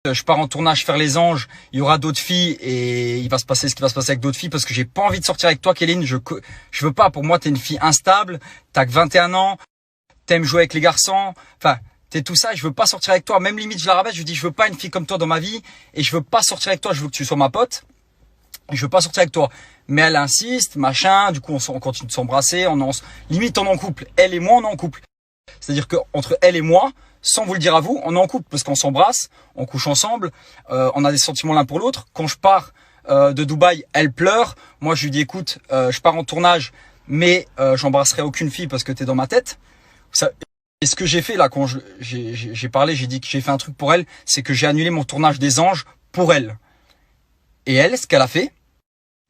je pars en tournage faire les anges, il y aura d'autres filles et il va se passer ce qui va se passer avec d'autres filles parce que j'ai pas envie de sortir avec toi, Kéline. Je veux pas. Pour moi, t'es une fille instable, t'as que 21 ans, t'aimes jouer avec les garçons, enfin, t'es tout ça. Je veux pas sortir avec toi. Même limite, je la rabaisse. Je lui dis, je veux pas une fille comme toi dans ma vie et je veux pas sortir avec toi. Je veux que tu sois ma pote. Je veux pas sortir avec toi. Mais elle insiste, machin. Du coup, on continue de s'embrasser. Limite, on est en couple. Elle et moi, on est en couple. C'est-à-dire que entre elle et moi, sans vous le dire à vous, on est en couple parce qu'on s'embrasse, on couche ensemble, on a des sentiments l'un pour l'autre. Quand je pars de Dubaï, elle pleure. Moi, je lui dis, écoute, je pars en tournage, mais j'embrasserai aucune fille parce que t'es dans ma tête. Et ce que j'ai fait là, quand j'ai parlé, j'ai dit que j'ai fait un truc pour elle, c'est que j'ai annulé mon tournage des anges pour elle. Et elle, ce qu'elle a fait,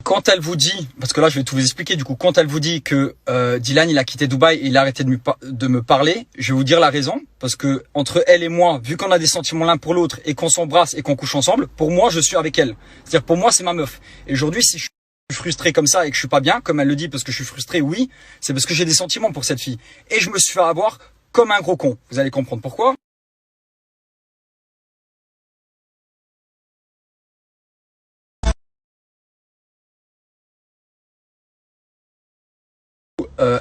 quand elle vous dit, parce que là je vais tout vous expliquer du coup, quand elle vous dit que Dylan il a quitté Dubaï et il a arrêté de me parler, je vais vous dire la raison, parce que entre elle et moi, vu qu'on a des sentiments l'un pour l'autre et qu'on s'embrasse et qu'on couche ensemble, pour moi je suis avec elle. C'est-à-dire pour moi c'est ma meuf. Et aujourd'hui si je suis frustré comme ça et que je suis pas bien, comme elle le dit parce que je suis frustré, oui, c'est parce que j'ai des sentiments pour cette fille. Et je me suis fait avoir comme un gros con. Vous allez comprendre pourquoi.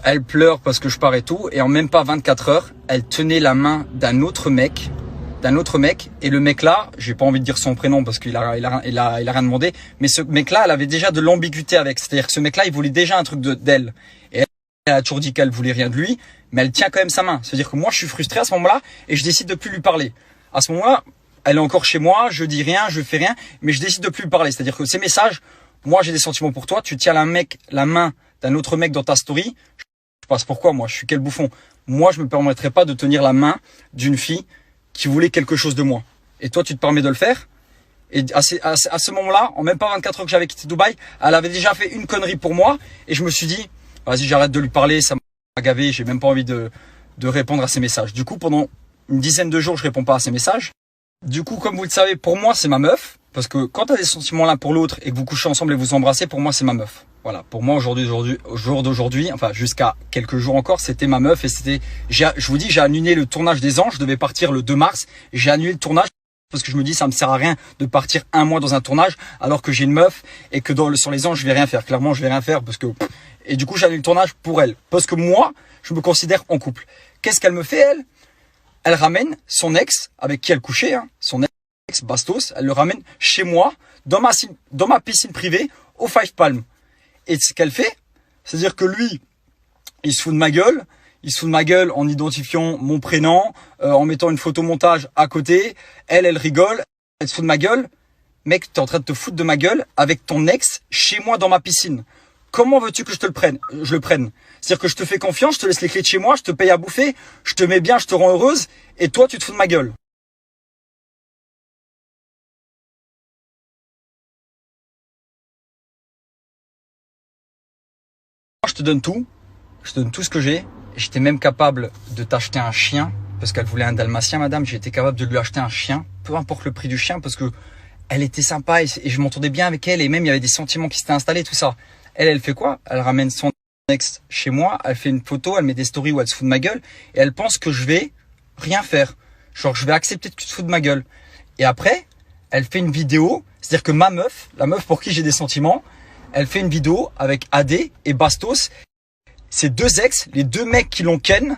Elle pleure parce que je pars et tout, et en même pas 24 heures, elle tenait la main d'un autre mec, et le mec là, j'ai pas envie de dire son prénom parce qu'il a rien demandé, mais ce mec là, elle avait déjà de l'ambiguïté avec, c'est-à-dire que ce mec là, il voulait déjà un truc d'elle, et elle a toujours dit qu'elle voulait rien de lui, mais elle tient quand même sa main, c'est-à-dire que moi je suis frustré à ce moment-là, et je décide de plus lui parler. À ce moment-là, elle est encore chez moi, je dis rien, je fais rien, mais je décide de plus lui parler, c'est-à-dire que ces messages, moi j'ai des sentiments pour toi, tu tiens la main d'un autre mec dans ta story, je passe pourquoi moi, je suis quel bouffon. Moi, je me permettrais pas de tenir la main d'une fille qui voulait quelque chose de moi. Et toi, tu te permets de le faire. Et à ce moment-là, en même pas 24 heures que j'avais quitté Dubaï, elle avait déjà fait une connerie pour moi. Et je me suis dit, vas-y, j'arrête de lui parler, ça m'a gavé, j'ai même pas envie de répondre à ses messages. Du coup, pendant une dizaine de jours, je réponds pas à ses messages. Du coup, comme vous le savez, pour moi, c'est ma meuf. Parce que quand tu as des sentiments l'un pour l'autre et que vous couchez ensemble et vous embrassez, pour moi, c'est ma meuf. Voilà, pour moi, au jour d'aujourd'hui, enfin jusqu'à quelques jours encore, c'était ma meuf. Et je vous dis, j'ai annulé le tournage des anges. Je devais partir le 2 mars. J'ai annulé le tournage parce que je me dis, ça me sert à rien de partir un mois dans un tournage alors que j'ai une meuf et que sur les anges, je vais rien faire. Clairement, je vais rien faire parce que... Et du coup, j'ai annulé le tournage pour elle. Parce que moi, je me considère en couple. Qu'est-ce qu'elle me fait, elle? Elle ramène son ex avec qui elle couchait, hein, son ex Bastos, elle le ramène chez moi, dans ma piscine privée, au Five Palm. Et ce qu'elle fait, c'est-à-dire que lui, il se fout de ma gueule. Il se fout de ma gueule en identifiant mon prénom, en mettant une photomontage à côté. Elle rigole. Elle se fout de ma gueule. Mec, t'es en train de te foutre de ma gueule avec ton ex chez moi dans ma piscine. Comment veux-tu que je le prenne? C'est-à-dire que je te fais confiance, je te laisse les clés de chez moi, je te paye à bouffer, je te mets bien, je te rends heureuse. Et toi, tu te fous de ma gueule. Je te donne tout. Je te donne tout ce que j'ai. J'étais même capable de t'acheter un chien parce qu'elle voulait un dalmatien, madame. J'étais capable de lui acheter un chien, peu importe le prix du chien, parce que elle était sympa et je m'entendais bien avec elle et même il y avait des sentiments qui s'étaient installés, tout ça. Elle fait quoi? Elle ramène son ex chez moi, elle fait une photo, elle met des stories où elle se fout de ma gueule et elle pense que je vais rien faire. Genre, je vais accepter que tu te fous de ma gueule. Et après, elle fait une vidéo, c'est-à-dire que ma meuf, la meuf pour qui j'ai des sentiments, elle fait une vidéo avec AD et Bastos. Ces deux ex, les deux mecs qui l'ont ken,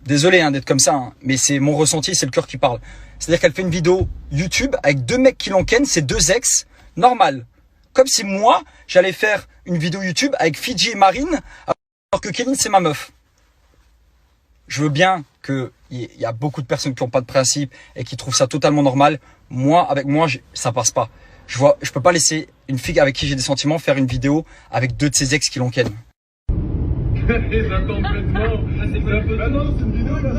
désolé d'être comme ça, hein, mais c'est mon ressenti, c'est le cœur qui parle. C'est-à-dire qu'elle fait une vidéo YouTube avec deux mecs qui l'ont ken, ces deux ex, normal. Comme si moi, j'allais faire une vidéo YouTube avec Fidji et Marine, alors que Kéline, c'est ma meuf. Je veux bien qu'il y a beaucoup de personnes qui n'ont pas de principe et qui trouvent ça totalement normal. Moi, avec moi, ça passe pas. Je peux pas laisser une fille avec qui j'ai des sentiments faire une vidéo avec deux de ses ex qui l'ont ken. J'attends complètement. Ah non, c'est une vidéo là.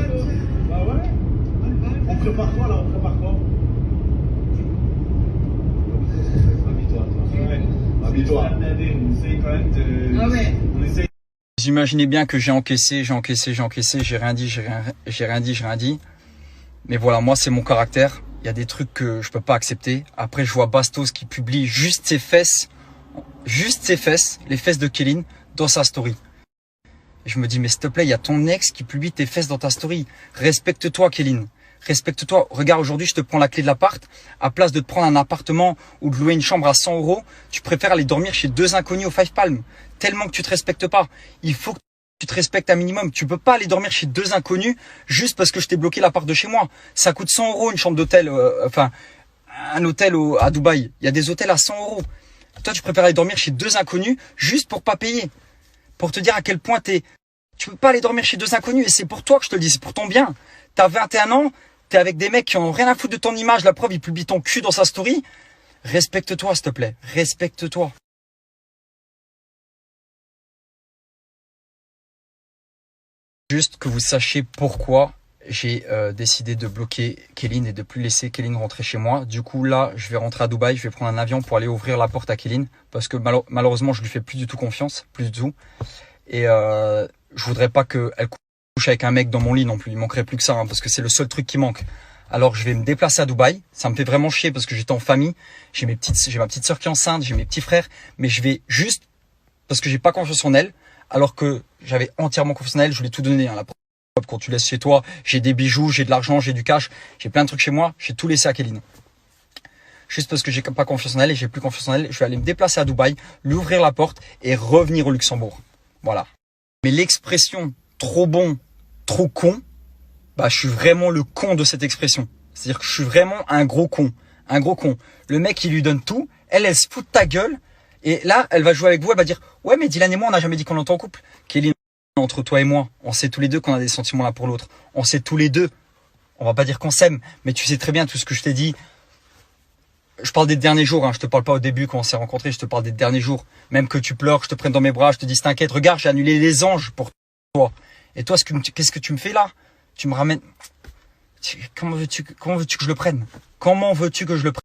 Ah ouais. On prépare quoi là? On prépare quoi? Habille-toi. On essaye quand même de... Ah ouais. On essaye. Vous imaginez bien que j'ai encaissé, j'ai rien dit. Mais voilà, moi c'est mon caractère. Il y a des trucs que je peux pas accepter. Après, je vois Bastos qui publie juste ses fesses, les fesses de Kéline dans sa story. Et je me dis, mais s'il te plaît, il y a ton ex qui publie tes fesses dans ta story. Respecte-toi, Kéline. Respecte-toi. Regarde, aujourd'hui, je te prends la clé de l'appart. À place de te prendre un appartement ou de louer une chambre à 100 €, tu préfères aller dormir chez 2 inconnus au Five Palm. Tellement que tu te respectes pas. Il faut que tu te respectes un minimum. Tu peux pas aller dormir chez 2 inconnus juste parce que je t'ai bloqué l'appart de chez moi. Ça coûte 100 € une chambre d'hôtel, un hôtel à Dubaï. Il y a des hôtels à 100 €. Toi, tu préfères aller dormir chez 2 inconnus juste pour pas payer. Pour te dire à quel point tu peux pas aller dormir chez 2 inconnus. Et c'est pour toi que je te le dis, c'est pour ton bien. T'as 21 ans, t'es avec des mecs qui ont rien à foutre de ton image. La preuve, ils publient ton cul dans sa story. Respecte-toi, s'il te plaît. Respecte-toi. Juste que vous sachiez pourquoi j'ai décidé de bloquer Kéline et de plus laisser Kéline rentrer chez moi. Du coup, là, je vais rentrer à Dubaï. Je vais prendre un avion pour aller ouvrir la porte à Kéline. Parce que malheureusement, je lui fais plus du tout confiance. Plus du tout. Et je voudrais pas qu'elle couche avec un mec dans mon lit non plus. Il manquerait plus que ça, hein, parce que c'est le seul truc qui manque. Alors, je vais me déplacer à Dubaï. Ça me fait vraiment chier parce que j'étais en famille. J'ai ma petite sœur qui est enceinte. J'ai mes petits frères. Mais je vais juste parce que j'ai pas confiance en elle. Alors que j'avais entièrement confiance en elle. Je voulais tout donner. Hein, la preuve, quand tu laisses chez toi, j'ai des bijoux, j'ai de l'argent, j'ai du cash. J'ai plein de trucs chez moi. J'ai tout laissé à Kéline. Juste parce que j'ai pas confiance en elle et j'ai plus confiance en elle. Je vais aller me déplacer à Dubaï, lui ouvrir la porte et revenir au Luxembourg. Voilà. Mais l'expression trop bon, trop con, bah, je suis vraiment le con de cette expression. C'est-à-dire que je suis vraiment un gros con. Un gros con. Le mec, il lui donne tout. Elle se fout de ta gueule. Et là, elle va jouer avec vous. Elle va dire, ouais, mais Dylan et moi, on n'a jamais dit qu'on était en couple. Kéline, entre toi et moi, on sait tous les deux qu'on a des sentiments l'un pour l'autre. On sait tous les deux. On va pas dire qu'on s'aime, mais tu sais très bien tout ce que je t'ai dit. Je parle des derniers jours, hein. Je te parle pas au début quand on s'est rencontrés, je te parle des derniers jours. Même que tu pleures, je te prenne dans mes bras, je te dis t'inquiète, regarde, j'ai annulé les anges pour toi. Et toi, qu'est-ce que tu me fais là? Tu me ramènes. Comment veux-tu que je le prenne? Comment veux-tu que je le prenne?